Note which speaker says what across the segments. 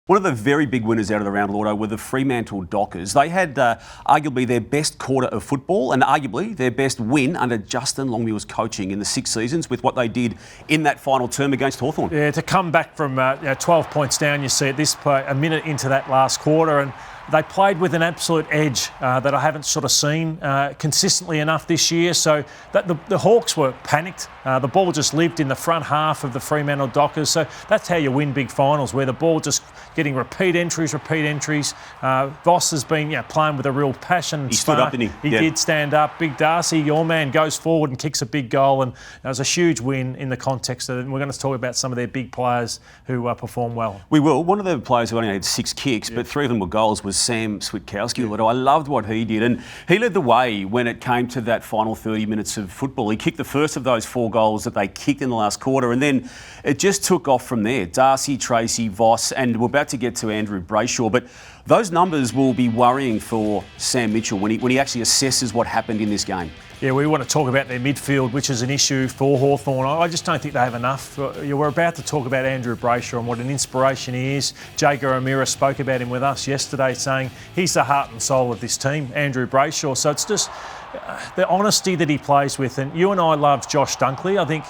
Speaker 1: One of the very big winners out of the round, Lordo, were the Fremantle Dockers. They had arguably their best quarter of football and arguably their best win under Justin Longmuir's coaching in the 6 seasons with what they did in that final term against Hawthorn.
Speaker 2: Yeah, to come back from 12 points down, you see at this point, a minute into that last quarter, and they played with an absolute edge that I haven't sort of seen consistently enough this year. So that the Hawks were panicked. The ball just lived in the front half of the Fremantle Dockers. So that's how you win big finals, where the ball just getting repeat entries. Voss has been playing with a real passion.
Speaker 1: He stood up, didn't he?
Speaker 2: He did stand up. Big Darcy, your man, goes forward and kicks a big goal, and it was a huge win in the context of it. And we're going to talk about some of their big players who perform well.
Speaker 1: We will. One of the players who only had 6 kicks, but 3 of them were goals, was Sam Switkowski. I loved what he did, and he led the way when it came to that final 30 minutes of football. He kicked the first of those 4 goals that they kicked in the last quarter, and then it just took off from there. Darcy, Tracy, Voss, and we're about to get to Andrew Brayshaw, but those numbers will be worrying for Sam Mitchell when he actually assesses what happened in this game.
Speaker 2: Yeah, we want to talk about their midfield, which is an issue for Hawthorn. I just don't think they have enough. We're about to talk about Andrew Brayshaw and what an inspiration he is. Jacob O'Meara spoke about him with us yesterday, saying he's the heart and soul of this team, Andrew Brayshaw. So it's just the honesty that he plays with. And you and I love Josh Dunkley. I think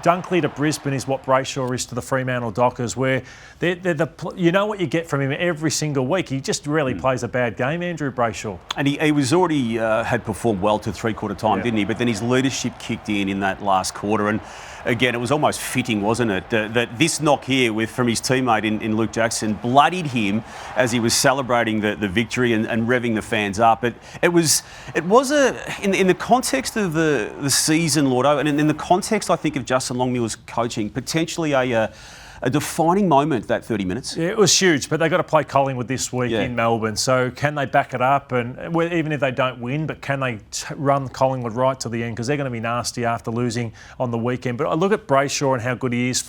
Speaker 2: Dunkley to Brisbane is what Brayshaw is to the Fremantle Dockers, where you know what you get from him every single week. He just really plays a bad game, Andrew Brayshaw. And
Speaker 1: he was already had performed well to 3/4 time, didn't he? But then his leadership kicked in that last quarter, and again, it was almost fitting, wasn't it, that this knock here from his teammate in Luke Jackson bloodied him as he was celebrating the victory and revving the fans up. It was in the context of the season, Lordo, and in the context, I think, of Justin Longmuir's coaching, potentially a defining moment, that 30 minutes.
Speaker 2: Yeah, it was huge, but they've got to play Collingwood this week in Melbourne. So can they back it up? And even if they don't win, but can they run Collingwood right to the end? Because they're going to be nasty after losing on the weekend. But I look at Brayshaw and how good he is